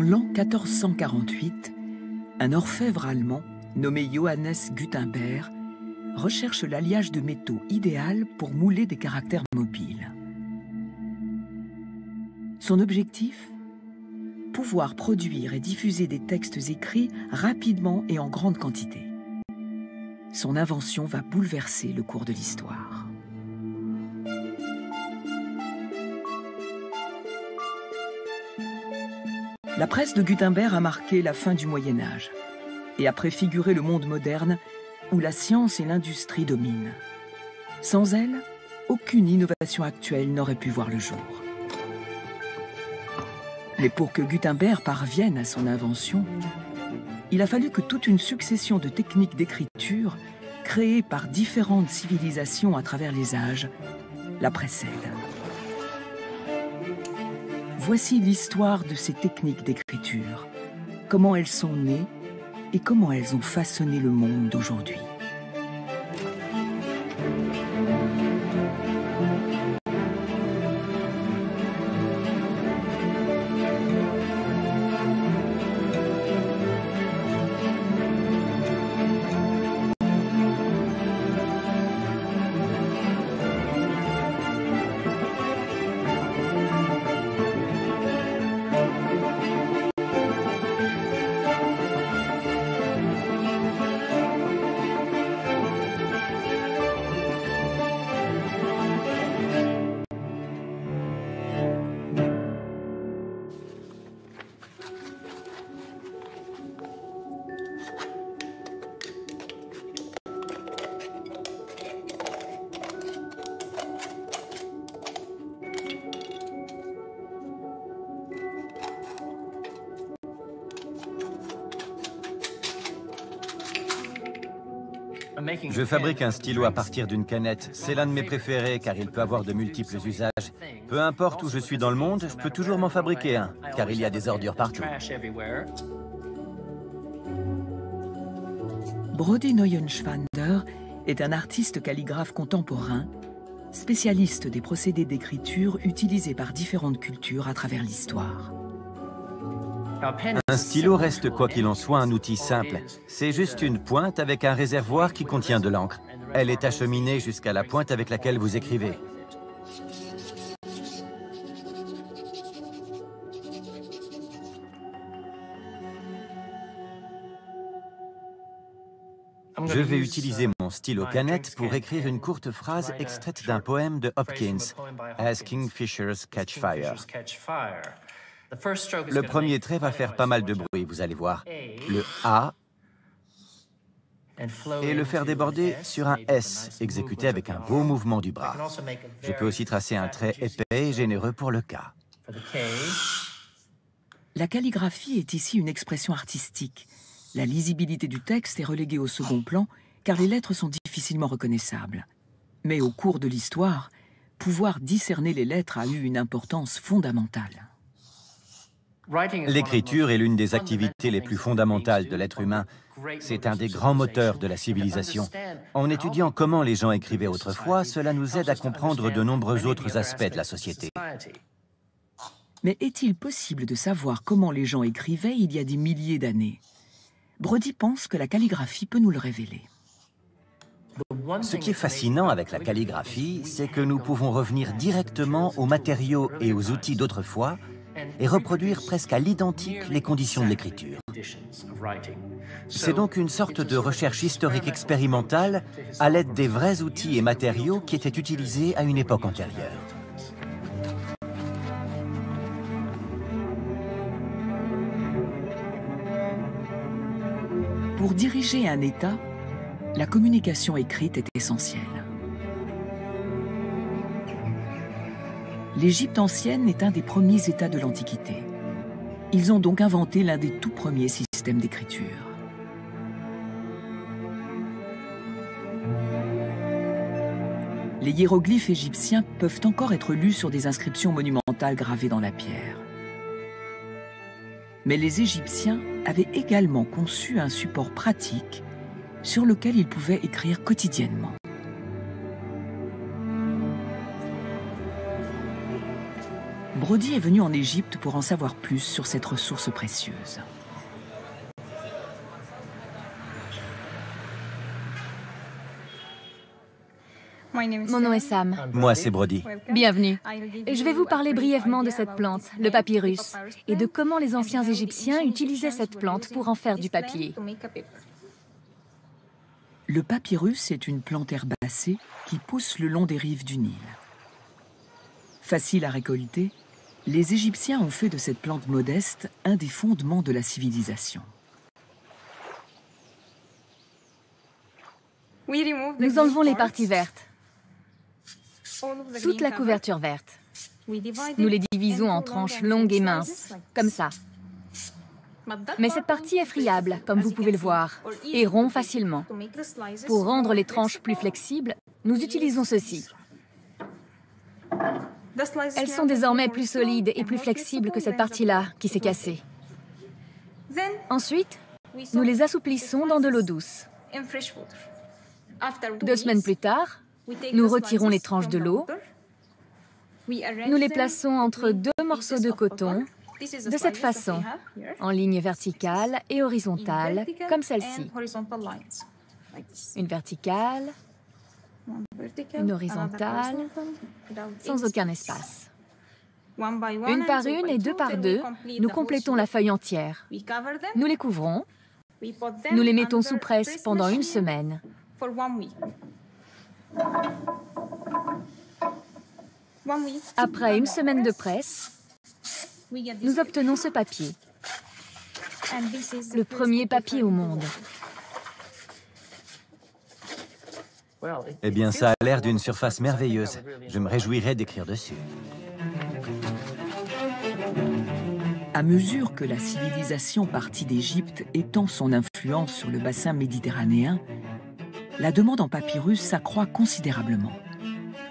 l'an 1448, un orfèvre allemand nommé Johannes Gutenberg recherche l'alliage de métaux idéal pour mouler des caractères mobiles. Son objectif ? Pouvoir produire et diffuser des textes écrits rapidement et en grande quantité. Son invention va bouleverser le cours de l'histoire. La presse de Gutenberg a marqué la fin du Moyen Âge et a préfiguré le monde moderne où la science et l'industrie dominent. Sans elle, aucune innovation actuelle n'aurait pu voir le jour. Mais pour que Gutenberg parvienne à son invention, il a fallu que toute une succession de techniques d'écriture créées par différentes civilisations à travers les âges la précèdent. Voici l'histoire de ces techniques d'écriture, comment elles sont nées et comment elles ont façonné le monde d'aujourd'hui. Je fabrique un stylo à partir d'une canette. C'est l'un de mes préférés car il peut avoir de multiples usages. Peu importe où je suis dans le monde, je peux toujours m'en fabriquer un, car il y a des ordures partout. Brody Neuenschwander est un artiste calligraphe contemporain, spécialiste des procédés d'écriture utilisés par différentes cultures à travers l'histoire. Un stylo reste quoi qu'il en soit un outil simple. C'est juste une pointe avec un réservoir qui contient de l'encre. Elle est acheminée jusqu'à la pointe avec laquelle vous écrivez. Je vais utiliser mon stylo canette pour écrire une courte phrase extraite d'un poème de Hopkins, As Kingfishers Catch Fire. Le premier trait va faire pas mal de bruit, vous allez voir. Le A et le faire déborder sur un S, exécuté avec un beau mouvement du bras. Je peux aussi tracer un trait épais et généreux pour le K. La calligraphie est ici une expression artistique. La lisibilité du texte est reléguée au second plan, car les lettres sont difficilement reconnaissables. Mais au cours de l'histoire, pouvoir discerner les lettres a eu une importance fondamentale. L'écriture est l'une des activités les plus fondamentales de l'être humain. C'est un des grands moteurs de la civilisation. En étudiant comment les gens écrivaient autrefois, cela nous aide à comprendre de nombreux autres aspects de la société. Mais est-il possible de savoir comment les gens écrivaient il y a des milliers d'années? Brody pense que la calligraphie peut nous le révéler. Ce qui est fascinant avec la calligraphie, c'est que nous pouvons revenir directement aux matériaux et aux outils d'autrefois et reproduire presque à l'identique les conditions de l'écriture. C'est donc une sorte de recherche historique expérimentale à l'aide des vrais outils et matériaux qui étaient utilisés à une époque antérieure. Pour diriger un État, la communication écrite est essentielle. L'Égypte ancienne est un des premiers États de l'Antiquité. Ils ont donc inventé l'un des tout premiers systèmes d'écriture. Les hiéroglyphes égyptiens peuvent encore être lus sur des inscriptions monumentales gravées dans la pierre. Mais les Égyptiens avaient également conçu un support pratique sur lequel ils pouvaient écrire quotidiennement. Brody est venu en Égypte pour en savoir plus sur cette ressource précieuse. Mon nom est Sam. Moi, c'est Brody. Bienvenue. Je vais vous parler brièvement de cette plante, le papyrus, et de comment les anciens Égyptiens utilisaient cette plante pour en faire du papier. Le papyrus est une plante herbacée qui pousse le long des rives du Nil. Facile à récolter, les Égyptiens ont fait de cette plante modeste un des fondements de la civilisation. Nous enlevons les parties vertes, toute la couverture verte. Nous les divisons en tranches longues et minces, comme ça. Mais cette partie est friable, comme vous pouvez le voir, et rompt facilement. Pour rendre les tranches plus flexibles, nous utilisons ceci. Elles sont désormais plus solides et plus flexibles que cette partie-là, qui s'est cassée. Ensuite, nous les assouplissons dans de l'eau douce. 2 semaines plus tard, nous retirons les tranches de l'eau. Nous les plaçons entre 2 morceaux de coton, de cette façon, en ligne verticale et horizontale, comme celle-ci. Une verticale, une horizontale, sans aucun espace. Une par une et 2 par 2, nous complétons la feuille entière. Nous les couvrons. Nous les mettons sous presse pendant 1 semaine. Après 1 semaine de presse, nous obtenons ce papier. Le premier papier au monde. Eh bien, ça a l'air d'une surface merveilleuse. Je me réjouirais d'écrire dessus. À mesure que la civilisation partie d'Égypte étend son influence sur le bassin méditerranéen, la demande en papyrus s'accroît considérablement.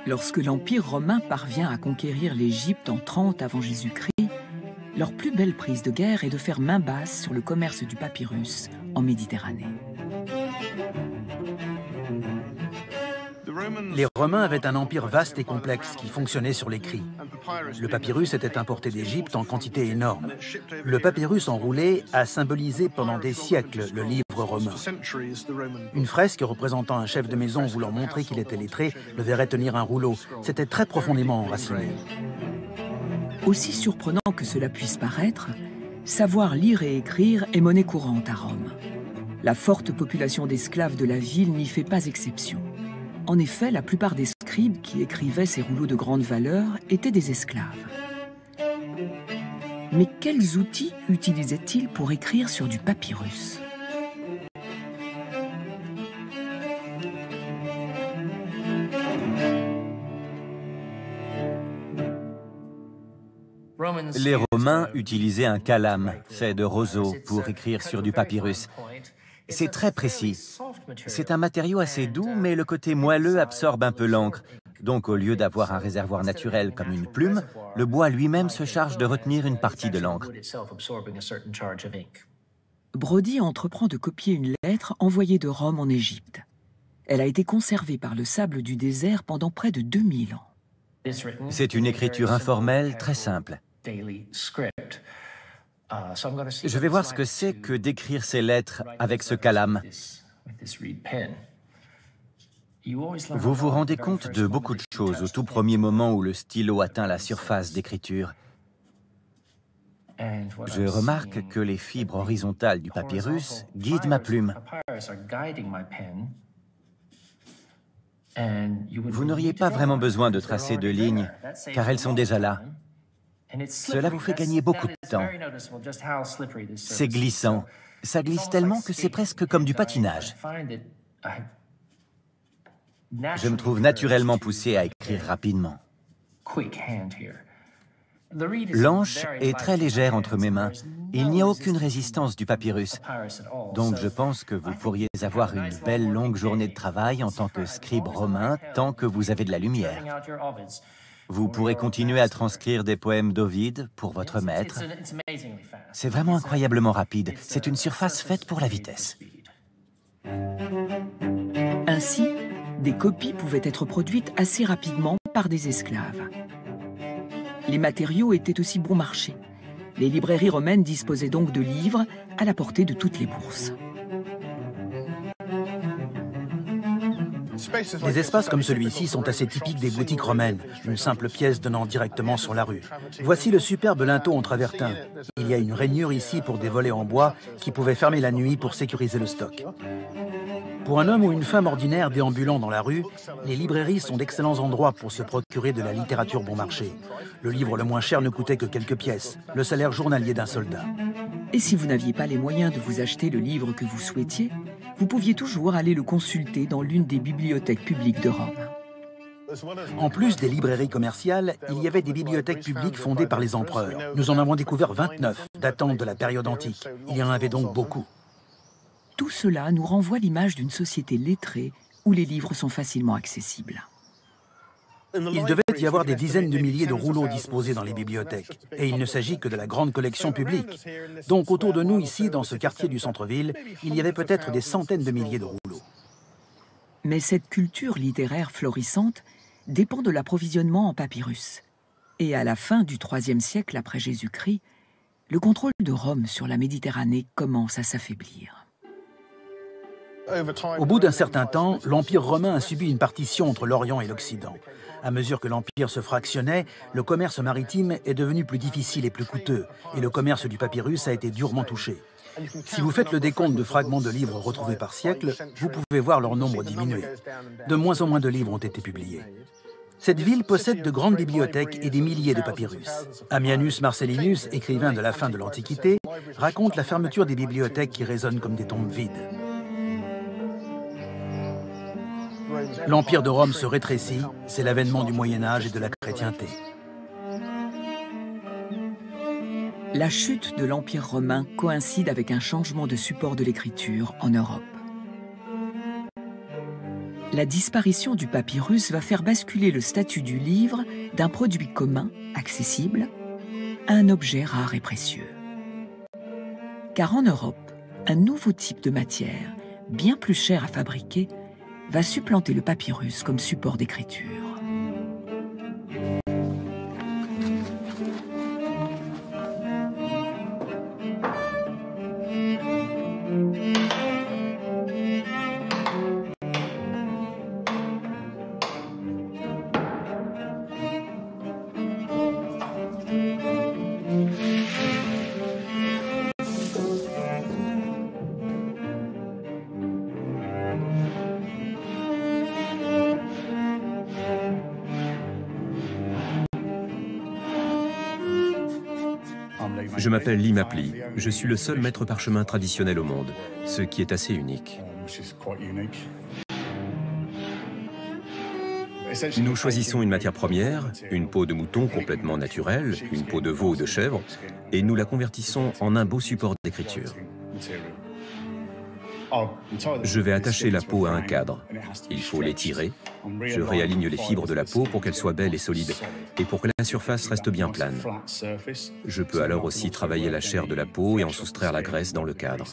Lorsque l'Empire romain parvient à conquérir l'Égypte en 30 avant Jésus-Christ, leur plus belle prise de guerre est de faire main basse sur le commerce du papyrus en Méditerranée. Les Romains avaient un empire vaste et complexe qui fonctionnait sur l'écrit. Le papyrus était importé d'Égypte en quantité énorme. Le papyrus enroulé a symbolisé pendant des siècles le livre romain. Une fresque représentant un chef de maison voulant montrer qu'il était lettré le verrait tenir un rouleau. C'était très profondément enraciné. Aussi surprenant que cela puisse paraître, savoir lire et écrire est monnaie courante à Rome. La forte population d'esclaves de la ville n'y fait pas exception. En effet, la plupart des scribes qui écrivaient ces rouleaux de grande valeur étaient des esclaves. Mais quels outils utilisaient-ils pour écrire sur du papyrus ? Les Romains utilisaient un calame fait de roseaux pour écrire sur du papyrus. C'est très précis. C'est un matériau assez doux, mais le côté moelleux absorbe un peu l'encre. Donc, au lieu d'avoir un réservoir naturel comme une plume, le bois lui-même se charge de retenir une partie de l'encre. Brody entreprend de copier une lettre envoyée de Rome en Égypte. Elle a été conservée par le sable du désert pendant près de 2000 ans. C'est une écriture informelle très simple. Je vais voir ce que c'est que d'écrire ces lettres avec ce calame. Vous vous rendez compte de beaucoup de choses au tout premier moment où le stylo atteint la surface d'écriture. Je remarque que les fibres horizontales du papyrus guident ma plume. Vous n'auriez pas vraiment besoin de tracer de lignes, car elles sont déjà là. Cela vous fait gagner beaucoup de temps. C'est glissant. Ça glisse tellement que c'est presque comme du patinage. Je me trouve naturellement poussé à écrire rapidement. L'encre est très légère entre mes mains. Il n'y a aucune résistance du papyrus. Donc je pense que vous pourriez avoir une belle longue journée de travail en tant que scribe romain tant que vous avez de la lumière. Vous pourrez continuer à transcrire des poèmes d'Ovide pour votre maître. C'est vraiment incroyablement rapide. C'est une surface faite pour la vitesse. Ainsi, des copies pouvaient être produites assez rapidement par des esclaves. Les matériaux étaient aussi bon marché. Les librairies romaines disposaient donc de livres à la portée de toutes les bourses. Des espaces comme celui-ci sont assez typiques des boutiques romaines, une simple pièce donnant directement sur la rue. Voici le superbe linteau en travertin. Il y a une rainure ici pour des volets en bois qui pouvaient fermer la nuit pour sécuriser le stock. Pour un homme ou une femme ordinaire déambulant dans la rue, les librairies sont d'excellents endroits pour se procurer de la littérature bon marché. Le livre le moins cher ne coûtait que quelques pièces, le salaire journalier d'un soldat. Et si vous n'aviez pas les moyens de vous acheter le livre que vous souhaitiez, vous pouviez toujours aller le consulter dans l'une des bibliothèques publiques de Rome. En plus des librairies commerciales, il y avait des bibliothèques publiques fondées par les empereurs. Nous en avons découvert 29, datant de la période antique. Il y en avait donc beaucoup. Tout cela nous renvoie l'image d'une société lettrée où les livres sont facilement accessibles. Il devait y avoir des dizaines de milliers de rouleaux disposés dans les bibliothèques. Et il ne s'agit que de la grande collection publique. Donc autour de nous, ici, dans ce quartier du centre-ville, il y avait peut-être des centaines de milliers de rouleaux. Mais cette culture littéraire florissante dépend de l'approvisionnement en papyrus. Et à la fin du IIIe siècle après Jésus-Christ, le contrôle de Rome sur la Méditerranée commence à s'affaiblir. Au bout d'un certain temps, l'Empire romain a subi une partition entre l'Orient et l'Occident. À mesure que l'Empire se fractionnait, le commerce maritime est devenu plus difficile et plus coûteux, et le commerce du papyrus a été durement touché. Si vous faites le décompte de fragments de livres retrouvés par siècle, vous pouvez voir leur nombre diminuer. De moins en moins de livres ont été publiés. Cette ville possède de grandes bibliothèques et des milliers de papyrus. Ammianus Marcellinus, écrivain de la fin de l'Antiquité, raconte la fermeture des bibliothèques qui résonnent comme des tombes vides. L'Empire de Rome se rétrécit, c'est l'avènement du Moyen-Âge et de la chrétienté. La chute de l'Empire romain coïncide avec un changement de support de l'écriture en Europe. La disparition du papyrus va faire basculer le statut du livre d'un produit commun, accessible, à un objet rare et précieux. Car en Europe, un nouveau type de matière, bien plus cher à fabriquer, va supplanter le papyrus comme support d'écriture. Je m'appelle Lee Mapley. Je suis le seul maître parchemin traditionnel au monde, ce qui est assez unique. Nous choisissons une matière première, une peau de mouton complètement naturelle, une peau de veau ou de chèvre, et nous la convertissons en un beau support d'écriture. Je vais attacher la peau à un cadre. Il faut l'étirer. Je réaligne les fibres de la peau pour qu'elle soit belle et solide et pour que la surface reste bien plane. Je peux alors aussi travailler la chair de la peau et en soustraire la graisse dans le cadre.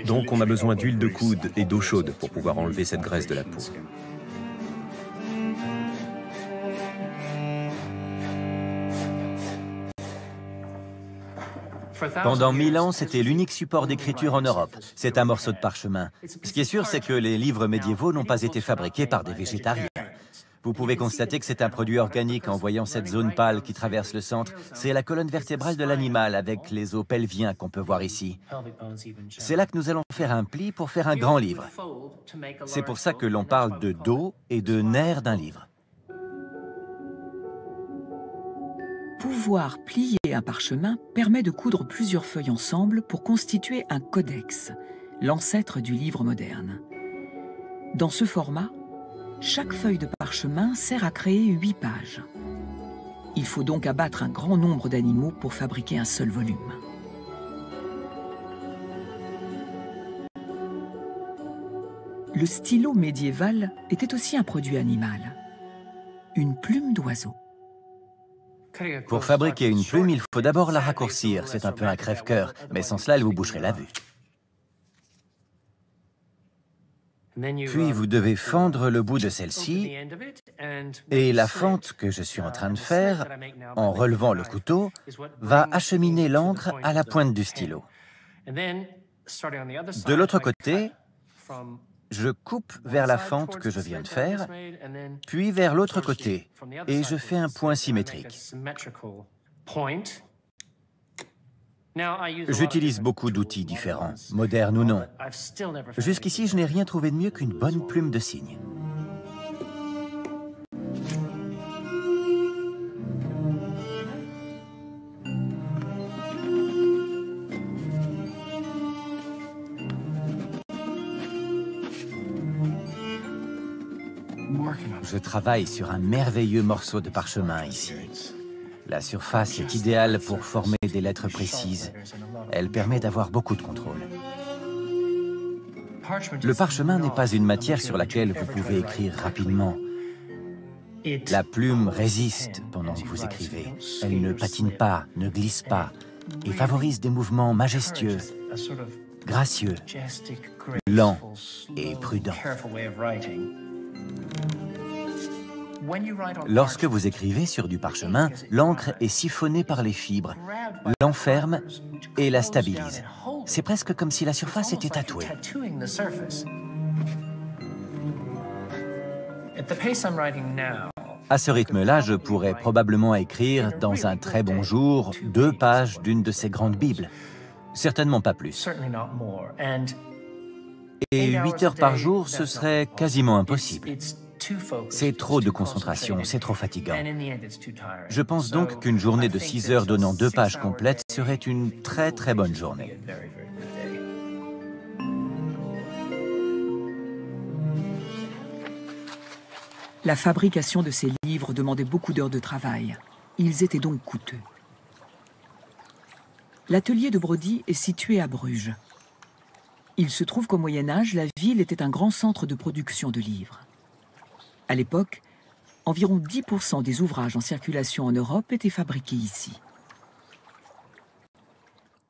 Donc on a besoin d'huile de coude et d'eau chaude pour pouvoir enlever cette graisse de la peau. Pendant 1000 ans, c'était l'unique support d'écriture en Europe. C'est un morceau de parchemin. Ce qui est sûr, c'est que les livres médiévaux n'ont pas été fabriqués par des végétariens. Vous pouvez constater que c'est un produit organique en voyant cette zone pâle qui traverse le centre. C'est la colonne vertébrale de l'animal avec les os pelviens qu'on peut voir ici. C'est là que nous allons faire un pli pour faire un grand livre. C'est pour ça que l'on parle de dos et de nerfs d'un livre. Pouvoir plier un parchemin permet de coudre plusieurs feuilles ensemble pour constituer un codex, l'ancêtre du livre moderne. Dans ce format, chaque feuille de parchemin sert à créer 8 pages. Il faut donc abattre un grand nombre d'animaux pour fabriquer un seul volume. Le stylo médiéval était aussi un produit animal, une plume d'oiseau. Pour fabriquer une plume, il faut d'abord la raccourcir. C'est un peu un crève-cœur, mais sans cela, elle vous boucherait la vue. Puis vous devez fendre le bout de celle-ci, et la fente que je suis en train de faire, en relevant le couteau, va acheminer l'encre à la pointe du stylo. De l'autre côté, je coupe vers la fente que je viens de faire, puis vers l'autre côté, et je fais un point symétrique. J'utilise beaucoup d'outils différents, modernes ou non. Jusqu'ici, je n'ai rien trouvé de mieux qu'une bonne plume de cygne. Je travaille sur un merveilleux morceau de parchemin ici. La surface est idéale pour former des lettres précises. Elle permet d'avoir beaucoup de contrôle. Le parchemin n'est pas une matière sur laquelle vous pouvez écrire rapidement. La plume résiste pendant que vous écrivez. Elle ne patine pas, ne glisse pas et favorise des mouvements majestueux, gracieux, lents et prudents. Lorsque vous écrivez sur du parchemin, l'encre est siphonnée par les fibres, l'enferme et la stabilise. C'est presque comme si la surface était tatouée. À ce rythme-là, je pourrais probablement écrire, dans un très bon jour, 2 pages d'une de ces grandes Bibles. Certainement pas plus. Et 8 heures par jour, ce serait quasiment impossible. C'est trop de concentration, c'est trop fatigant. Je pense donc qu'une journée de 6 heures donnant 2 pages complètes serait une très très bonne journée. La fabrication de ces livres demandait beaucoup d'heures de travail. Ils étaient donc coûteux. L'atelier de Brody est situé à Bruges. Il se trouve qu'au Moyen-Âge, la ville était un grand centre de production de livres. À l'époque, environ 10% des ouvrages en circulation en Europe étaient fabriqués ici.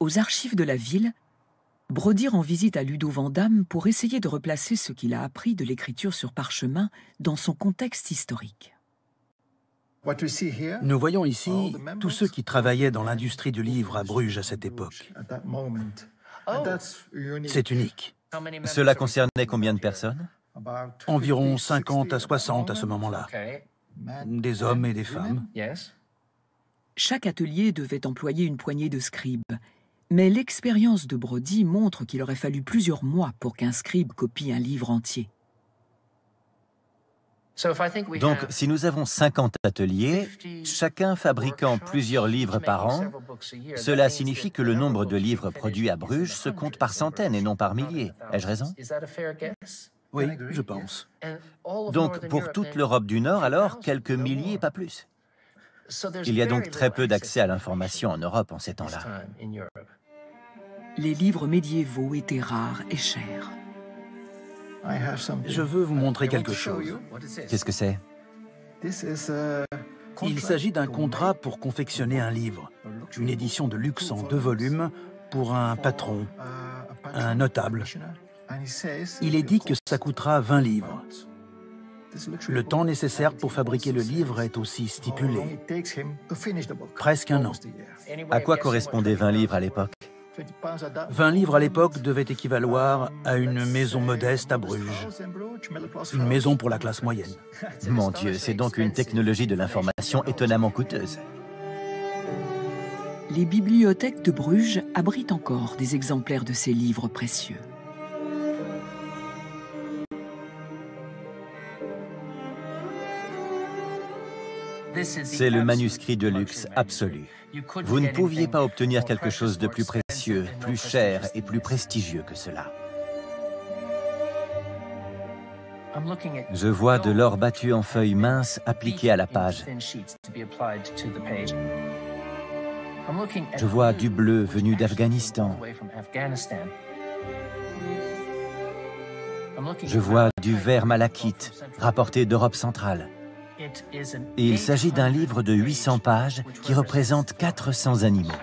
Aux archives de la ville, Brody rend visite à Ludo van Damme pour essayer de replacer ce qu'il a appris de l'écriture sur parchemin dans son contexte historique. Nous voyons ici tous ceux qui travaillaient dans l'industrie du livre à Bruges à cette époque. C'est unique. Cela concernait combien de personnes ? Environ 50 à 60 à ce moment-là. Des hommes et des femmes. Chaque atelier devait employer une poignée de scribes. Mais l'expérience de Brody montre qu'il aurait fallu plusieurs mois pour qu'un scribe copie un livre entier. Donc, si nous avons 50 ateliers, chacun fabriquant plusieurs livres par an, cela signifie que le nombre de livres produits à Bruges se compte par centaines et non par milliers. Ai-je raison ? Oui, je pense. Donc, pour toute l'Europe du Nord, alors, quelques milliers, pas plus. Il y a donc très peu d'accès à l'information en Europe en ces temps-là. Les livres médiévaux étaient rares et chers. Je veux vous montrer quelque chose. Qu'est-ce que c'est ? Il s'agit d'un contrat pour confectionner un livre, une édition de luxe en 2 volumes pour un patron, un notable. Il est dit que ça coûtera 20 livres. Le temps nécessaire pour fabriquer le livre est aussi stipulé. Presque 1 an. À quoi correspondaient 20 livres à l'époque ? 20 livres à l'époque devaient équivaloir à une maison modeste à Bruges. Une maison pour la classe moyenne. Mon Dieu, c'est donc une technologie de l'information étonnamment coûteuse. Les bibliothèques de Bruges abritent encore des exemplaires de ces livres précieux. C'est le manuscrit de luxe absolu. Vous ne pouviez pas obtenir quelque chose de plus précieux, plus cher et plus prestigieux que cela. Je vois de l'or battu en feuilles minces appliquées à la page. Je vois du bleu venu d'Afghanistan. Je vois du vert malachite rapporté d'Europe centrale. Et il s'agit d'un livre de 800 pages qui représente 400 animaux.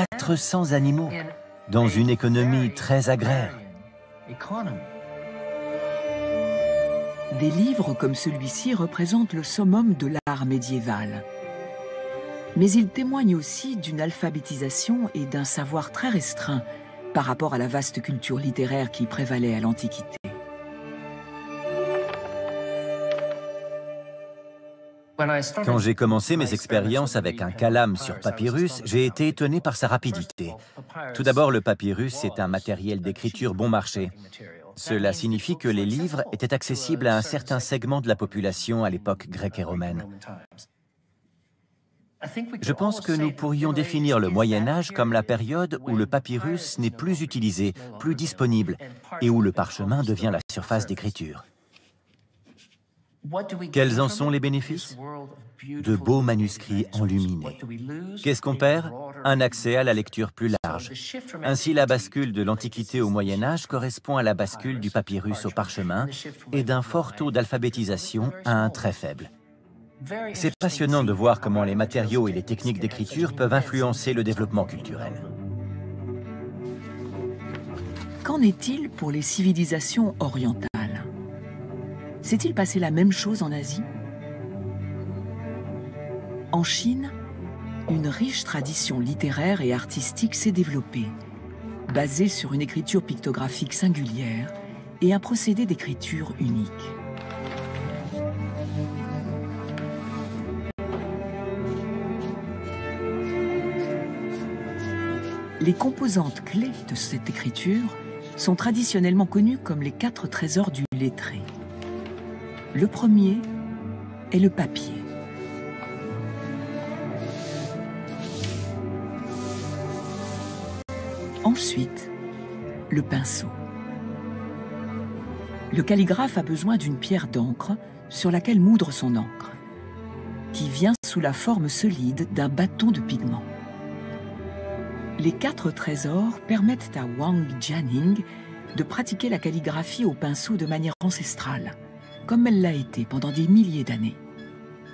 400 animaux dans une économie très agraire. Des livres comme celui-ci représentent le summum de l'art médiéval. Mais ils témoignent aussi d'une alphabétisation et d'un savoir très restreint par rapport à la vaste culture littéraire qui prévalait à l'Antiquité. Quand j'ai commencé mes expériences avec un calame sur papyrus, j'ai été étonné par sa rapidité. Tout d'abord, le papyrus est un matériel d'écriture bon marché. Cela signifie que les livres étaient accessibles à un certain segment de la population à l'époque grecque et romaine. Je pense que nous pourrions définir le Moyen-Âge comme la période où le papyrus n'est plus utilisé, plus disponible, et où le parchemin devient la surface d'écriture. Quels en sont les bénéfices? De beaux manuscrits enluminés. Qu'est-ce qu'on perd? Un accès à la lecture plus large. Ainsi, la bascule de l'Antiquité au Moyen-Âge correspond à la bascule du papyrus au parchemin et d'un fort taux d'alphabétisation à un très faible. C'est passionnant de voir comment les matériaux et les techniques d'écriture peuvent influencer le développement culturel. Qu'en est-il pour les civilisations orientales? S'est-il passé la même chose en Asie? En Chine, une riche tradition littéraire et artistique s'est développée, basée sur une écriture pictographique singulière et un procédé d'écriture unique. Les composantes clés de cette écriture sont traditionnellement connues comme les 4 trésors du lettré. Le premier est le papier. Ensuite, le pinceau. Le calligraphe a besoin d'une pierre d'encre sur laquelle moudre son encre, qui vient sous la forme solide d'un bâton de pigment. Les 4 trésors permettent à Wang Jianing de pratiquer la calligraphie au pinceau de manière ancestrale, comme elle l'a été pendant des milliers d'années.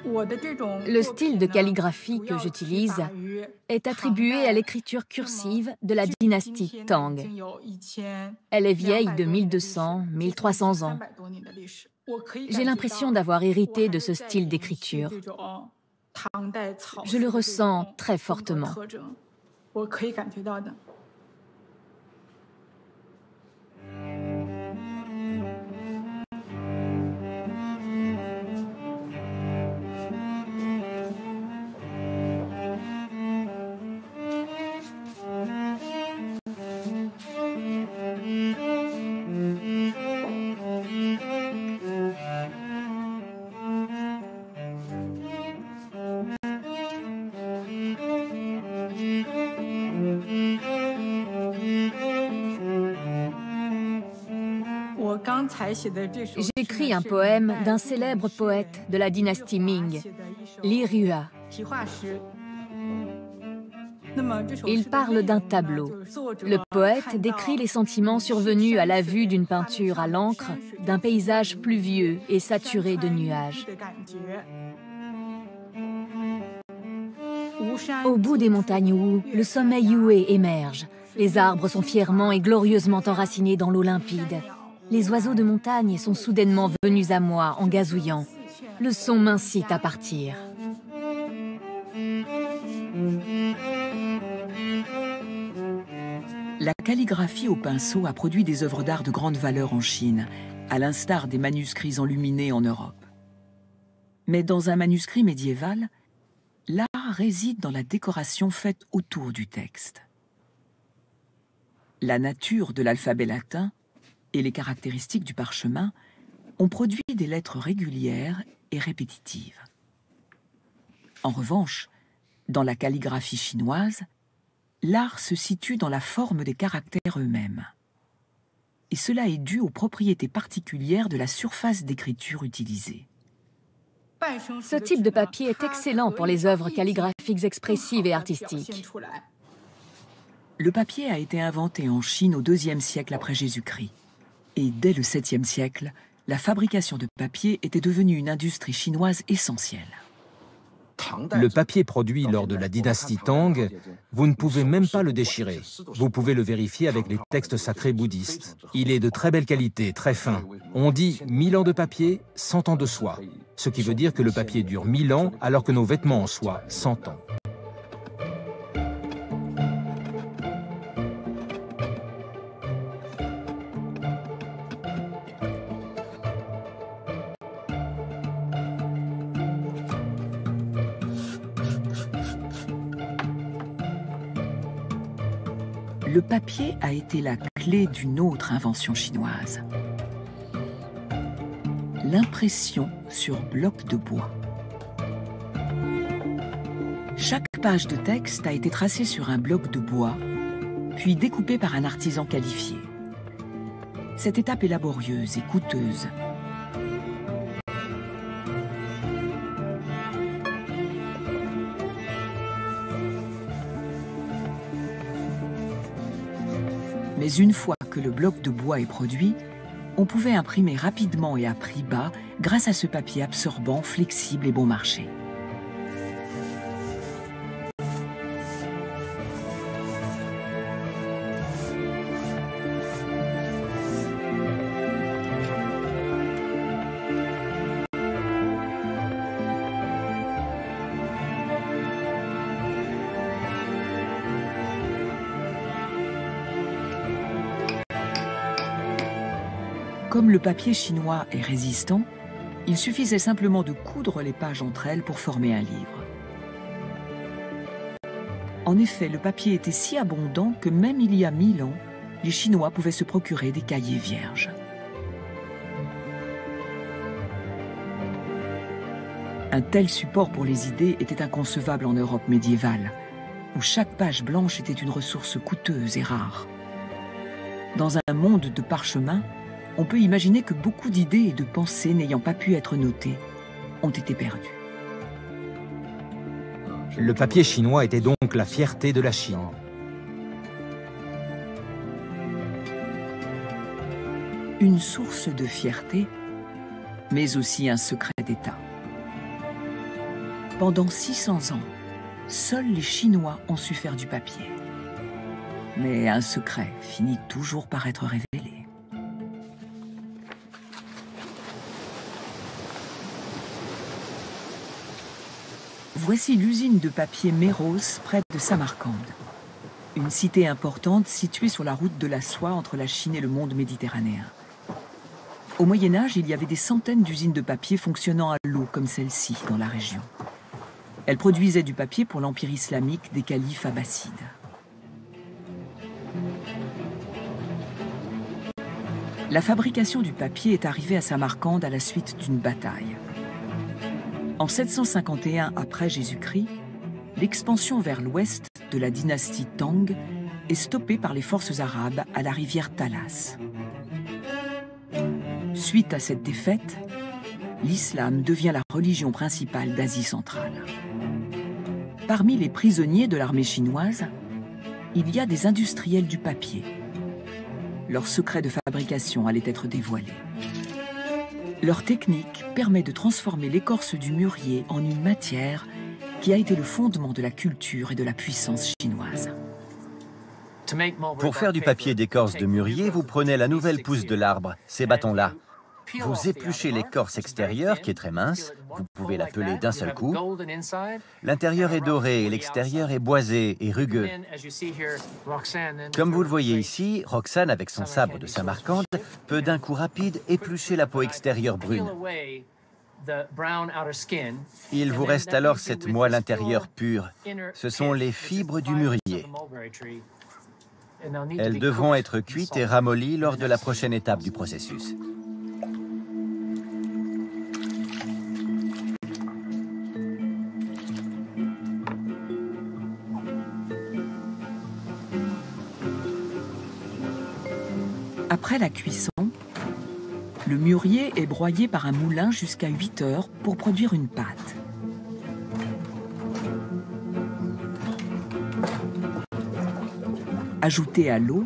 Le style de calligraphie que j'utilise est attribué à l'écriture cursive de la dynastie Tang. Elle est vieille de 1200-1300 ans. J'ai l'impression d'avoir hérité de ce style d'écriture. Je le ressens très fortement. J'écris un poème d'un célèbre poète de la dynastie Ming, Li Rua. Il parle d'un tableau. Le poète décrit les sentiments survenus à la vue d'une peinture à l'encre d'un paysage pluvieux et saturé de nuages. Au bout des montagnes Wu, le sommet Yue émerge. Les arbres sont fièrement et glorieusement enracinés dans l'eau limpide. Les oiseaux de montagne sont soudainement venus à moi en gazouillant. Le son m'incite à partir. La calligraphie au pinceau a produit des œuvres d'art de grande valeur en Chine, à l'instar des manuscrits enluminés en Europe. Mais dans un manuscrit médiéval, l'art réside dans la décoration faite autour du texte. La nature de l'alphabet latin et les caractéristiques du parchemin ont produit des lettres régulières et répétitives. En revanche, dans la calligraphie chinoise, l'art se situe dans la forme des caractères eux-mêmes. Et cela est dû aux propriétés particulières de la surface d'écriture utilisée. Ce type de papier est excellent pour les œuvres calligraphiques expressives et artistiques. Le papier a été inventé en Chine au IIe siècle après Jésus-Christ. Et dès le 7e siècle, la fabrication de papier était devenue une industrie chinoise essentielle. Le papier produit lors de la dynastie Tang, vous ne pouvez même pas le déchirer. Vous pouvez le vérifier avec les textes sacrés bouddhistes. Il est de très belle qualité, très fin. On dit 1000 ans de papier, 100 ans de soie. Ce qui veut dire que le papier dure 1000 ans alors que nos vêtements en soie, 100 ans. Le papier a été la clé d'une autre invention chinoise. L'impression sur bloc de bois. Chaque page de texte a été tracée sur un bloc de bois, puis découpée par un artisan qualifié. Cette étape est laborieuse et coûteuse. Mais une fois que le bloc de bois est produit, on pouvait imprimer rapidement et à prix bas grâce à ce papier absorbant, flexible et bon marché. Comme le papier chinois est résistant, il suffisait simplement de coudre les pages entre elles pour former un livre. En effet, le papier était si abondant que même il y a 1000 ans, les Chinois pouvaient se procurer des cahiers vierges. Un tel support pour les idées était inconcevable en Europe médiévale, où chaque page blanche était une ressource coûteuse et rare. Dans un monde de parchemin, on peut imaginer que beaucoup d'idées et de pensées n'ayant pas pu être notées ont été perdues. Le papier chinois était donc la fierté de la Chine. Une source de fierté, mais aussi un secret d'État. Pendant 600 ans, seuls les Chinois ont su faire du papier. Mais un secret finit toujours par être révélé. Voici l'usine de papier Méros, près de Samarcande. Une cité importante située sur la route de la soie entre la Chine et le monde méditerranéen. Au Moyen-Âge, il y avait des centaines d'usines de papier fonctionnant à l'eau comme celle-ci dans la région. Elles produisaient du papier pour l'empire islamique des califes abbassides. La fabrication du papier est arrivée à Samarcande à la suite d'une bataille. En 751 après Jésus-Christ, l'expansion vers l'ouest de la dynastie Tang est stoppée par les forces arabes à la rivière Talas. Suite à cette défaite, l'islam devient la religion principale d'Asie centrale. Parmi les prisonniers de l'armée chinoise, il y a des industriels du papier. Leur secret de fabrication allait être dévoilé. Leur technique permet de transformer l'écorce du mûrier en une matière qui a été le fondement de la culture et de la puissance chinoise. Pour faire du papier d'écorce de mûrier, vous prenez la nouvelle pousse de l'arbre, ces bâtons-là. Vous épluchez l'écorce extérieure qui est très mince, vous pouvez la peler d'un seul coup. L'intérieur est doré et l'extérieur est boisé et rugueux. Comme vous le voyez ici, Roxane, avec son sabre de Samarcande, peut d'un coup rapide éplucher la peau extérieure brune. Il vous reste alors cette moelle intérieure pure. Ce sont les fibres du mûrier. Elles devront être cuites et ramollies lors de la prochaine étape du processus. Après la cuisson, le mûrier est broyé par un moulin jusqu'à 8 heures pour produire une pâte. Ajoutée à l'eau,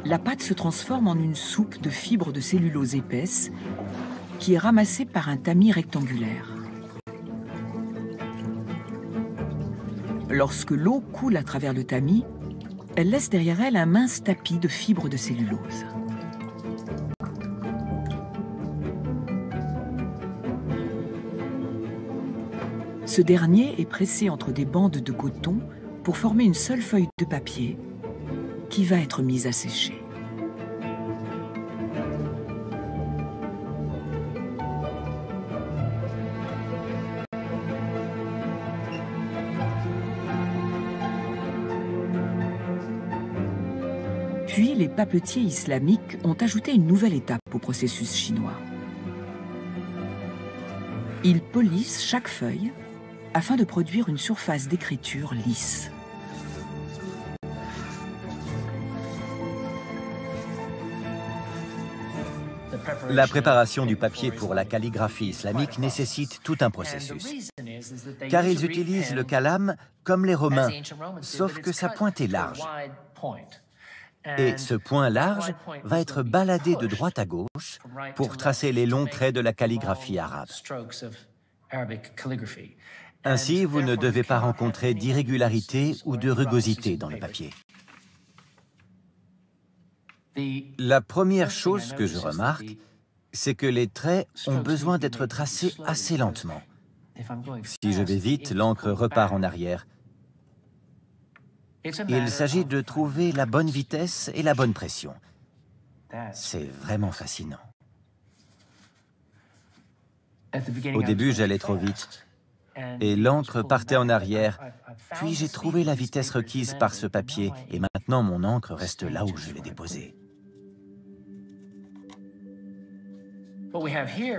la pâte se transforme en une soupe de fibres de cellulose épaisse qui est ramassée par un tamis rectangulaire. Lorsque l'eau coule à travers le tamis, elle laisse derrière elle un mince tapis de fibres de cellulose. Ce dernier est pressé entre des bandes de coton pour former une seule feuille de papier qui va être mise à sécher. Puis, les papetiers islamiques ont ajouté une nouvelle étape au processus chinois. Ils polissent chaque feuille afin de produire une surface d'écriture lisse. La préparation du papier pour la calligraphie islamique nécessite tout un processus. Car ils utilisent le kalam comme les Romains, sauf que sa pointe est large. Et ce point large va être baladé de droite à gauche pour tracer les longs traits de la calligraphie arabe. Ainsi, vous ne devez pas rencontrer d'irrégularité ou de rugosité dans le papier. La première chose que je remarque, c'est que les traits ont besoin d'être tracés assez lentement. Si je vais vite, l'encre repart en arrière. Il s'agit de trouver la bonne vitesse et la bonne pression. C'est vraiment fascinant. Au début, j'allais trop vite et l'encre partait en arrière. Puis j'ai trouvé la vitesse requise par ce papier et maintenant mon encre reste là où je l'ai déposée.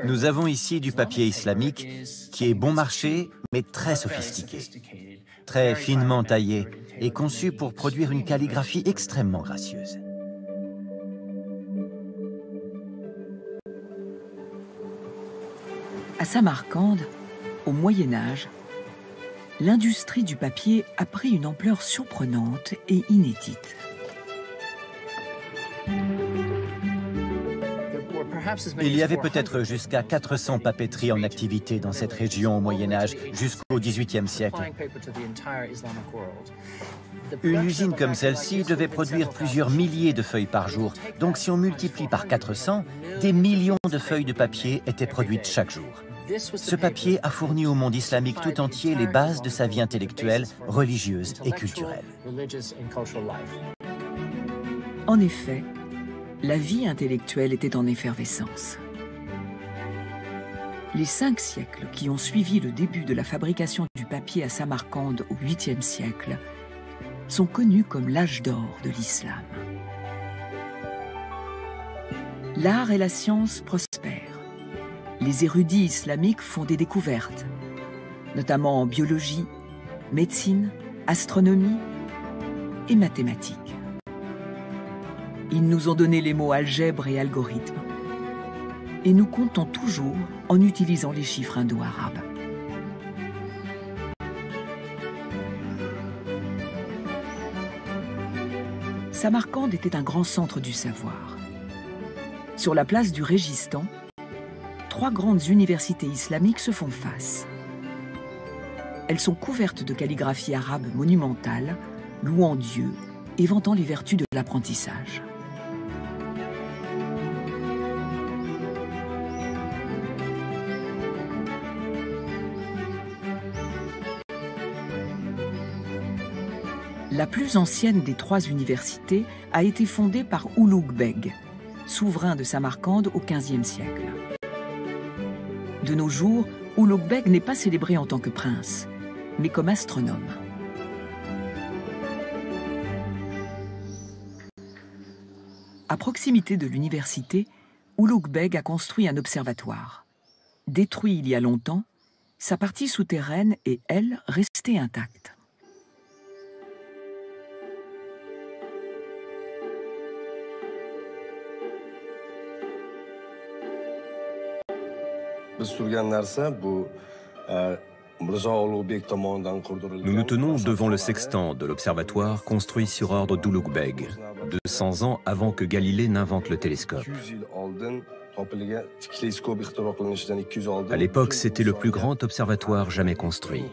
Nous avons ici du papier islamique qui est bon marché mais très sophistiqué, très finement taillé et conçu pour produire une calligraphie extrêmement gracieuse. À Samarcande, au Moyen Âge, l'industrie du papier a pris une ampleur surprenante et inédite. Il y avait peut-être jusqu'à 400 papeteries en activité dans cette région au Moyen Âge jusqu'au XVIIIe siècle. Une usine comme celle-ci devait produire plusieurs milliers de feuilles par jour. Donc si on multiplie par 400, des millions de feuilles de papier étaient produites chaque jour. Ce papier a fourni au monde islamique tout entier les bases de sa vie intellectuelle, religieuse et culturelle. En effet, la vie intellectuelle était en effervescence. Les 5 siècles qui ont suivi le début de la fabrication du papier à Samarcande au 8e siècle sont connus comme l'âge d'or de l'islam. L'art et la science prospèrent. Les érudits islamiques font des découvertes, notamment en biologie, médecine, astronomie et mathématiques. Ils nous ont donné les mots algèbre et algorithme, et nous comptons toujours en utilisant les chiffres indo-arabes. Samarcande était un grand centre du savoir. Sur la place du Régistan, 3 grandes universités islamiques se font face. Elles sont couvertes de calligraphie arabe monumentale, louant Dieu et vantant les vertus de l'apprentissage. La plus ancienne des 3 universités a été fondée par Ulugh Beg, souverain de Samarcande au XVe siècle. De nos jours, Ulugh Beg n'est pas célébré en tant que prince, mais comme astronome. À proximité de l'université, Ulugh Beg a construit un observatoire. Détruit il y a longtemps, sa partie souterraine est, elle, restée intacte. Nous nous tenons devant le sextant de l'observatoire construit sur ordre d'Ulugh Beg, 200 ans avant que Galilée n'invente le télescope. À l'époque, c'était le plus grand observatoire jamais construit.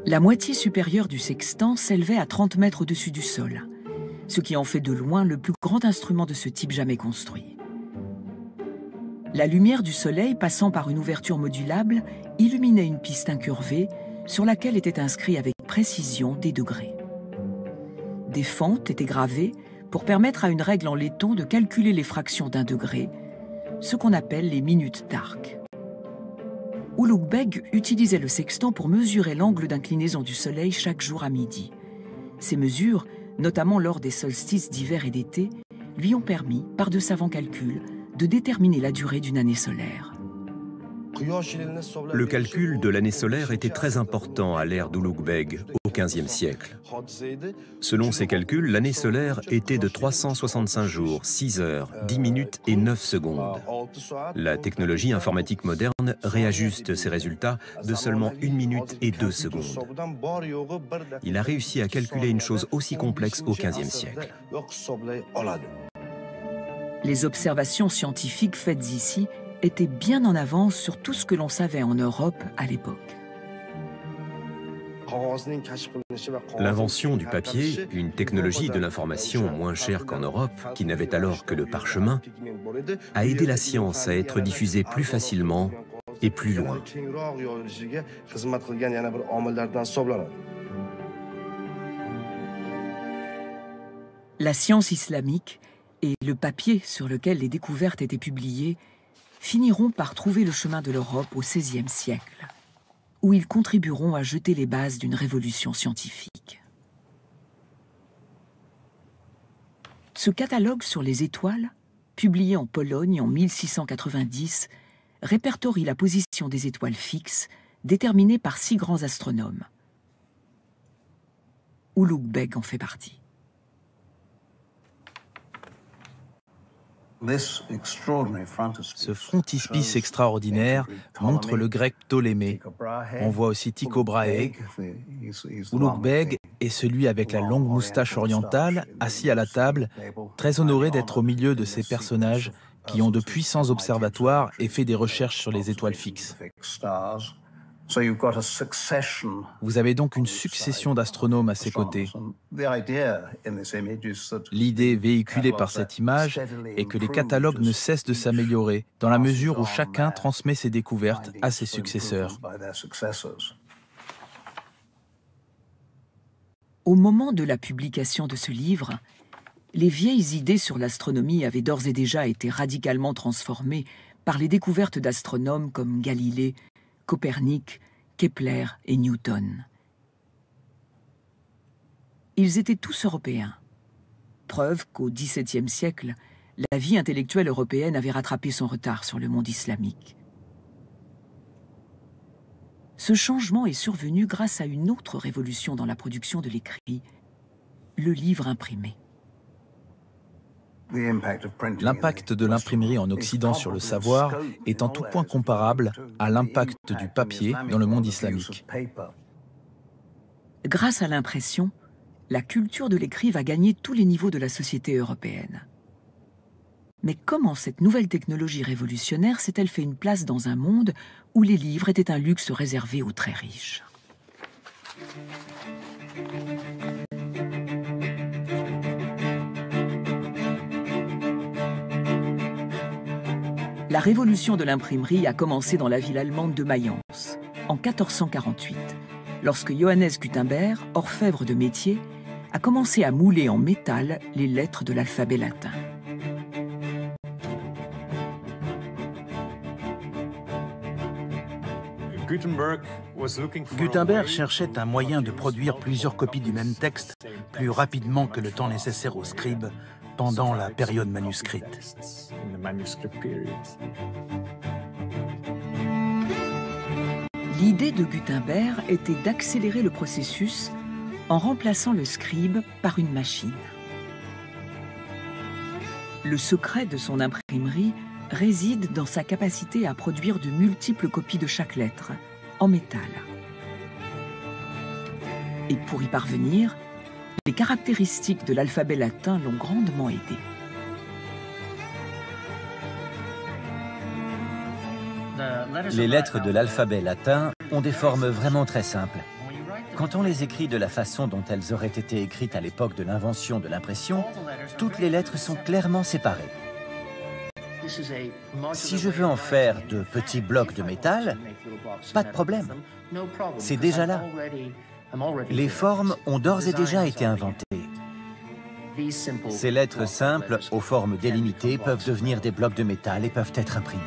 La moitié supérieure du sextant s'élevait à 30 mètres au-dessus du sol, ce qui en fait de loin le plus grand instrument de ce type jamais construit. La lumière du soleil, passant par une ouverture modulable, illuminait une piste incurvée sur laquelle étaient inscrits avec précision des degrés. Des fentes étaient gravées pour permettre à une règle en laiton de calculer les fractions d'un degré, ce qu'on appelle les minutes d'arc. Ulugh Beg utilisait le sextant pour mesurer l'angle d'inclinaison du soleil chaque jour à midi. Ces mesures, notamment lors des solstices d'hiver et d'été, lui ont permis, par de savants calculs, de déterminer la durée d'une année solaire. Le calcul de l'année solaire était très important à l'ère d'Ulugh Beg, au XVe siècle. Selon ses calculs, l'année solaire était de 365 jours, 6 heures, 10 minutes et 9 secondes. La technologie informatique moderne réajuste ces résultats de seulement 1 minute et 2 secondes. Il a réussi à calculer une chose aussi complexe au XVe siècle. Les observations scientifiques faites ici étaient bien en avance sur tout ce que l'on savait en Europe à l'époque. L'invention du papier, une technologie de l'information moins chère qu'en Europe, qui n'avait alors que le parchemin, a aidé la science à être diffusée plus facilement et plus loin. La science islamique et le papier sur lequel les découvertes étaient publiées finiront par trouver le chemin de l'Europe au XVIe siècle, où ils contribueront à jeter les bases d'une révolution scientifique. Ce catalogue sur les étoiles, publié en Pologne en 1690, répertorie la position des étoiles fixes déterminées par 6 grands astronomes. Ulugh Beg en fait partie. Ce frontispice extraordinaire montre le grec Ptolémée. On voit aussi Tycho Brahe. Ulugh Beg est celui avec la longue moustache orientale, assis à la table, très honoré d'être au milieu de ces personnages qui ont de puissants observatoires et fait des recherches sur les étoiles fixes. Vous avez donc une succession d'astronomes à ses côtés. L'idée véhiculée par cette image est que les catalogues ne cessent de s'améliorer, dans la mesure où chacun transmet ses découvertes à ses successeurs. Au moment de la publication de ce livre, les vieilles idées sur l'astronomie avaient d'ores et déjà été radicalement transformées par les découvertes d'astronomes comme Galilée, Copernic, Kepler et Newton. Ils étaient tous européens. Preuve qu'au XVIIe siècle, la vie intellectuelle européenne avait rattrapé son retard sur le monde islamique. Ce changement est survenu grâce à une autre révolution dans la production de l'écrit, le livre imprimé. L'impact de l'imprimerie en Occident sur le savoir est en tout point comparable à l'impact du papier dans le monde islamique. Grâce à l'impression, la culture de l'écrit va gagner tous les niveaux de la société européenne. Mais comment cette nouvelle technologie révolutionnaire s'est-elle fait une place dans un monde où les livres étaient un luxe réservé aux très riches ? La révolution de l'imprimerie a commencé dans la ville allemande de Mayence, en 1448, lorsque Johannes Gutenberg, orfèvre de métier, a commencé à mouler en métal les lettres de l'alphabet latin. Gutenberg cherchait un moyen de produire plusieurs copies du même texte plus rapidement que le temps nécessaire aux scribes pendant la période manuscrite. L'idée de Gutenberg était d'accélérer le processus en remplaçant le scribe par une machine. Le secret de son imprimerie réside dans sa capacité à produire de multiples copies de chaque lettre, en métal. Et pour y parvenir, les caractéristiques de l'alphabet latin l'ont grandement aidé. Les lettres de l'alphabet latin ont des formes vraiment très simples. Quand on les écrit de la façon dont elles auraient été écrites à l'époque de l'invention de l'impression, toutes les lettres sont clairement séparées. Si je veux en faire de petits blocs de métal, pas de problème. C'est déjà là. Les formes ont d'ores et déjà été inventées. Ces lettres simples, aux formes délimitées, peuvent devenir des blocs de métal et peuvent être imprimées.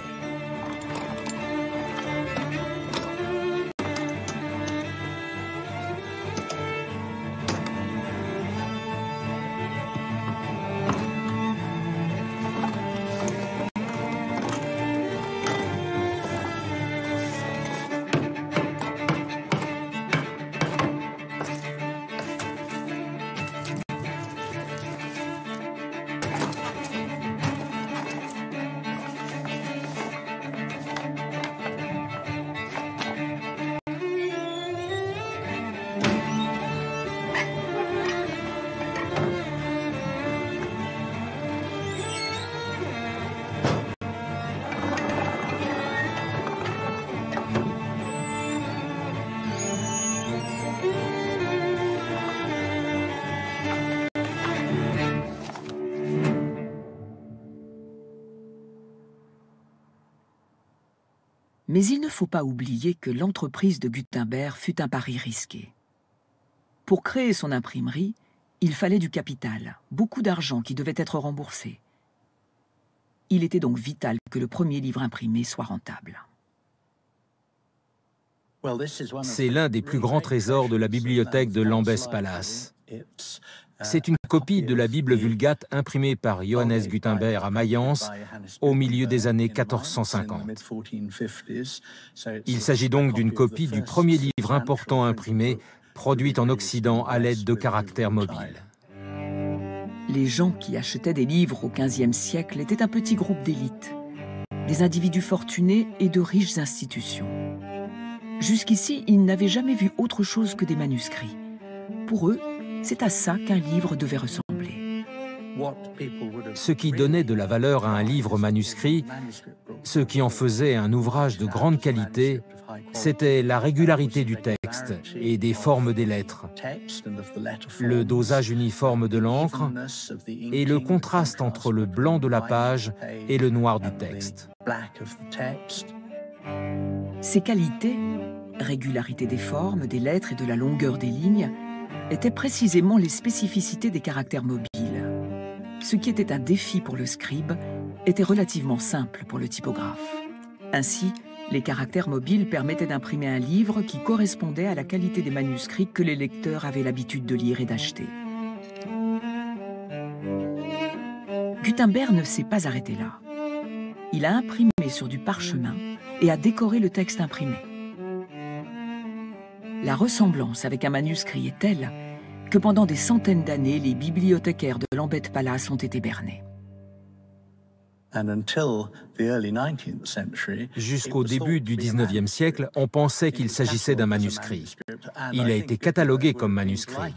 Mais il ne faut pas oublier que l'entreprise de Gutenberg fut un pari risqué. Pour créer son imprimerie, il fallait du capital, beaucoup d'argent qui devait être remboursé. Il était donc vital que le premier livre imprimé soit rentable. C'est l'un des plus grands trésors de la bibliothèque de Lambeth Palace. C'est une copie de la Bible Vulgate imprimée par Johannes Gutenberg à Mayence au milieu des années 1450. Il s'agit donc d'une copie du premier livre important imprimé, produit en Occident à l'aide de caractères mobiles. Les gens qui achetaient des livres au XVe siècle étaient un petit groupe d'élite, des individus fortunés et de riches institutions. Jusqu'ici, ils n'avaient jamais vu autre chose que des manuscrits. Pour eux, c'est à ça qu'un livre devait ressembler. Ce qui donnait de la valeur à un livre manuscrit, ce qui en faisait un ouvrage de grande qualité, c'était la régularité du texte et des formes des lettres, le dosage uniforme de l'encre et le contraste entre le blanc de la page et le noir du texte. Ces qualités, régularité des formes, des lettres et de la longueur des lignes, étaient précisément les spécificités des caractères mobiles. Ce qui était un défi pour le scribe était relativement simple pour le typographe. Ainsi, les caractères mobiles permettaient d'imprimer un livre qui correspondait à la qualité des manuscrits que les lecteurs avaient l'habitude de lire et d'acheter. Gutenberg ne s'est pas arrêté là. Il a imprimé sur du parchemin et a décoré le texte imprimé. La ressemblance avec un manuscrit est telle que pendant des centaines d'années, les bibliothécaires de Lambeth Palace ont été bernés. Jusqu'au début du XIXe siècle, on pensait qu'il s'agissait d'un manuscrit. Il a été catalogué comme manuscrit.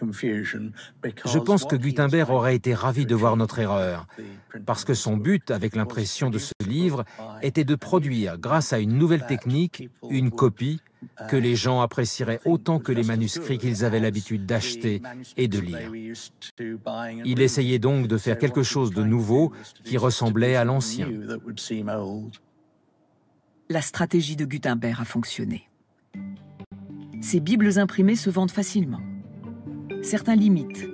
Je pense que Gutenberg aurait été ravi de voir notre erreur, parce que son but avec l'impression de ce livre était de produire, grâce à une nouvelle technique, une copie que les gens apprécieraient autant que les manuscrits qu'ils avaient l'habitude d'acheter et de lire. Il essayait donc de faire quelque chose de nouveau qui ressemblait à l'ancien. La stratégie de Gutenberg a fonctionné. Ces Bibles imprimées se vendent facilement. Certains l'imitent,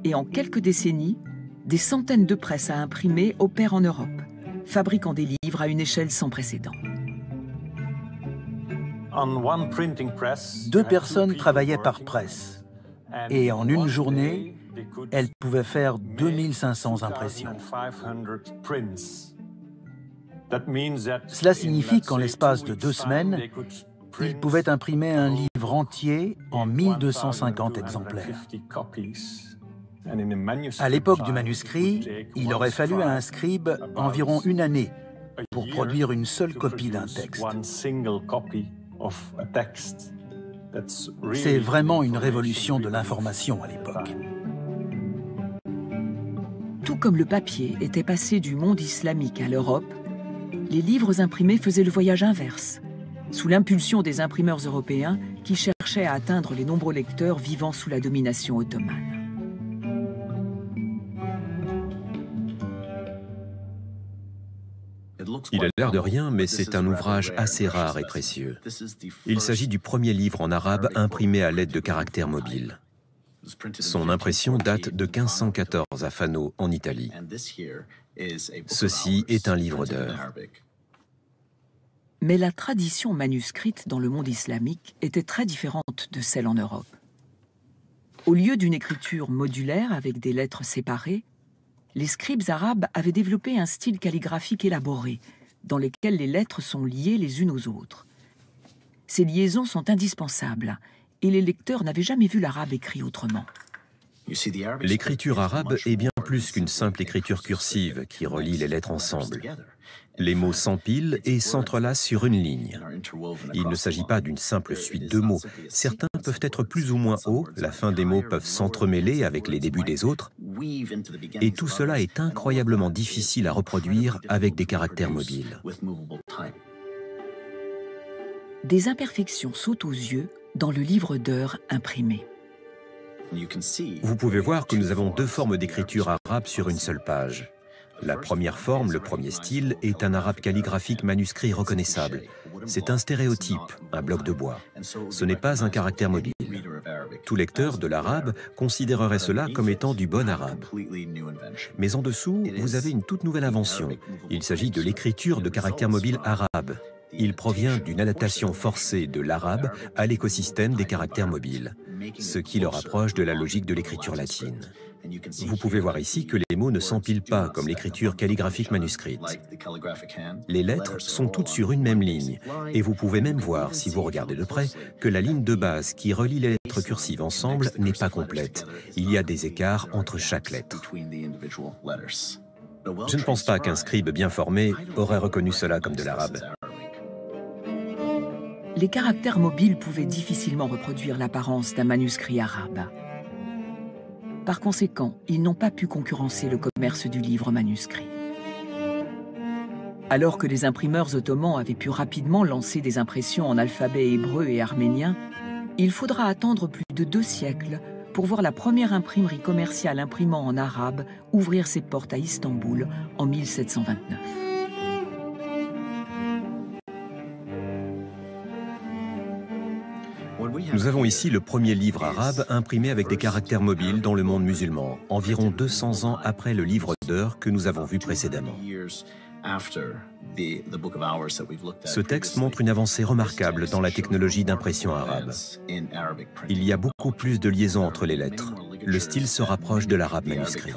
et en quelques décennies, des centaines de presses à imprimer opèrent en Europe, fabriquant des livres à une échelle sans précédent. 2 personnes travaillaient par presse, et en une journée, elles pouvaient faire 2500 impressions. Cela signifie qu'en l'espace de 2 semaines, ils pouvaient imprimer un livre entier en 1250 exemplaires. À l'époque du manuscrit, il aurait fallu à un scribe environ 1 année pour produire une seule copie d'un texte. C'est vraiment une révolution de l'information à l'époque. Tout comme le papier était passé du monde islamique à l'Europe, les livres imprimés faisaient le voyage inverse, sous l'impulsion des imprimeurs européens qui cherchaient à atteindre les nombreux lecteurs vivant sous la domination ottomane. Il a l'air de rien, mais c'est un ouvrage assez rare et précieux. Il s'agit du premier livre en arabe imprimé à l'aide de caractères mobiles. Son impression date de 1514 à Fano, en Italie. Ceci est un livre d'heures. Mais la tradition manuscrite dans le monde islamique était très différente de celle en Europe. Au lieu d'une écriture modulaire avec des lettres séparées, les scribes arabes avaient développé un style calligraphique élaboré, dans lequel les lettres sont liées les unes aux autres. Ces liaisons sont indispensables, et les lecteurs n'avaient jamais vu l'arabe écrit autrement. L'écriture arabe est bien plus qu'une simple écriture cursive qui relie les lettres ensemble. Les mots s'empilent et s'entrelacent sur une ligne. Il ne s'agit pas d'une simple suite de mots. Certains peuvent être plus ou moins hauts, la fin des mots peuvent s'entremêler avec les débuts des autres, et tout cela est incroyablement difficile à reproduire avec des caractères mobiles. Des imperfections sautent aux yeux dans le livre d'heures imprimé. Vous pouvez voir que nous avons deux formes d'écriture arabe sur une seule page. La première forme, le premier style, est un arabe calligraphique manuscrit reconnaissable. C'est un stéréotype, un bloc de bois. Ce n'est pas un caractère mobile. Tout lecteur de l'arabe considérerait cela comme étant du bon arabe. Mais en dessous, vous avez une toute nouvelle invention. Il s'agit de l'écriture de caractères mobiles arabes. Il provient d'une adaptation forcée de l'arabe à l'écosystème des caractères mobiles, ce qui le rapproche de la logique de l'écriture latine. Vous pouvez voir ici que les mots ne s'empilent pas comme l'écriture calligraphique manuscrite. Les lettres sont toutes sur une même ligne, et vous pouvez même voir, si vous regardez de près, que la ligne de base qui relie les lettres cursives ensemble n'est pas complète. Il y a des écarts entre chaque lettre. Je ne pense pas qu'un scribe bien formé aurait reconnu cela comme de l'arabe. Les caractères mobiles pouvaient difficilement reproduire l'apparence d'un manuscrit arabe. Par conséquent, ils n'ont pas pu concurrencer le commerce du livre manuscrit. Alors que les imprimeurs ottomans avaient pu rapidement lancer des impressions en alphabet hébreu et arménien, il faudra attendre plus de 2 siècles pour voir la première imprimerie commerciale imprimant en arabe ouvrir ses portes à Istanbul en 1729. Nous avons ici le premier livre arabe imprimé avec des caractères mobiles dans le monde musulman, environ 200 ans après le livre d'heures que nous avons vu précédemment. Ce texte montre une avancée remarquable dans la technologie d'impression arabe. Il y a beaucoup plus de liaisons entre les lettres. Le style se rapproche de l'arabe manuscrit.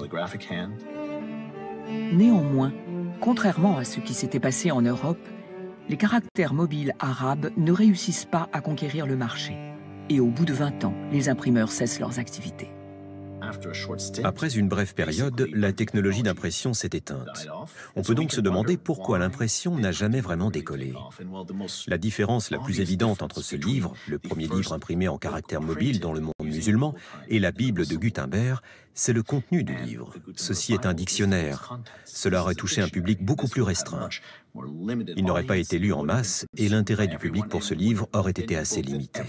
Néanmoins, contrairement à ce qui s'était passé en Europe, les caractères mobiles arabes ne réussissent pas à conquérir le marché. Et au bout de 20 ans, les imprimeurs cessent leurs activités. Après une brève période, la technologie d'impression s'est éteinte. On peut donc se demander pourquoi l'impression n'a jamais vraiment décollé. La différence la plus évidente entre ce livre, le premier livre imprimé en caractère mobile dans le monde musulman, et la Bible de Gutenberg, c'est le contenu du livre. Ceci est un dictionnaire. Cela aurait touché un public beaucoup plus restreint. Il n'aurait pas été lu en masse et l'intérêt du public pour ce livre aurait été assez limité.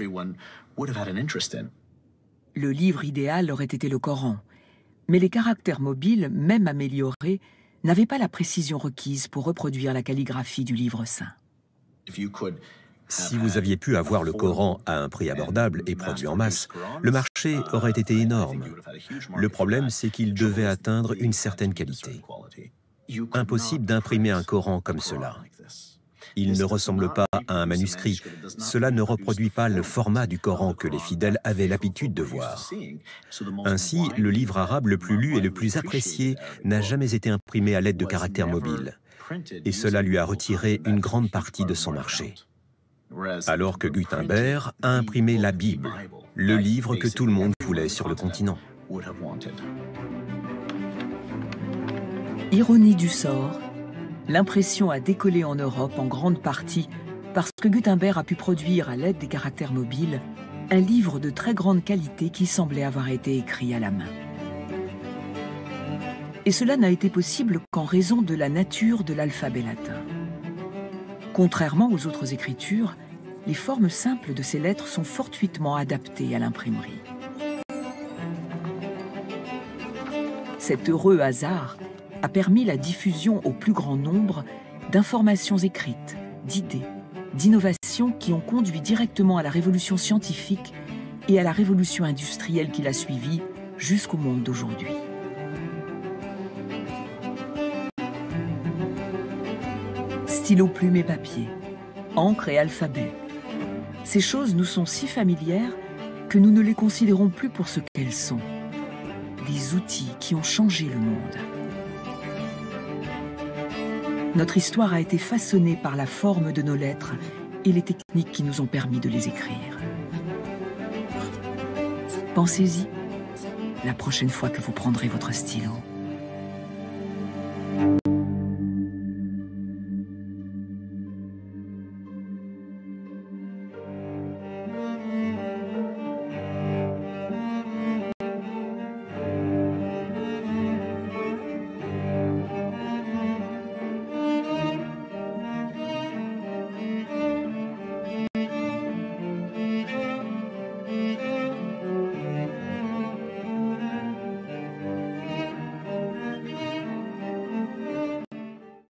Le livre idéal aurait été le Coran, mais les caractères mobiles, même améliorés, n'avaient pas la précision requise pour reproduire la calligraphie du livre saint. Si vous aviez pu avoir le Coran à un prix abordable et produit en masse, le marché aurait été énorme. Le problème, c'est qu'il devait atteindre une certaine qualité. Impossible d'imprimer un Coran comme cela. Il ne ressemble pas à un manuscrit. Cela ne reproduit pas le format du Coran que les fidèles avaient l'habitude de voir. Ainsi, le livre arabe le plus lu et le plus apprécié n'a jamais été imprimé à l'aide de caractères mobiles. Et cela lui a retiré une grande partie de son marché. Alors que Gutenberg a imprimé la Bible, le livre que tout le monde voulait sur le continent. Ironie du sort, l'impression a décollé en Europe en grande partie parce que Gutenberg a pu produire à l'aide des caractères mobiles un livre de très grande qualité qui semblait avoir été écrit à la main. Et cela n'a été possible qu'en raison de la nature de l'alphabet latin. Contrairement aux autres écritures, les formes simples de ces lettres sont fortuitement adaptées à l'imprimerie. Cet heureux hasard a permis la diffusion au plus grand nombre d'informations écrites, d'idées, d'innovations qui ont conduit directement à la révolution scientifique et à la révolution industrielle qui l'a suivie jusqu'au monde d'aujourd'hui. Stylo, plume et papier, encre et alphabet. Ces choses nous sont si familières que nous ne les considérons plus pour ce qu'elles sont. Des outils qui ont changé le monde. Notre histoire a été façonnée par la forme de nos lettres et les techniques qui nous ont permis de les écrire. Pensez-y la prochaine fois que vous prendrez votre stylo.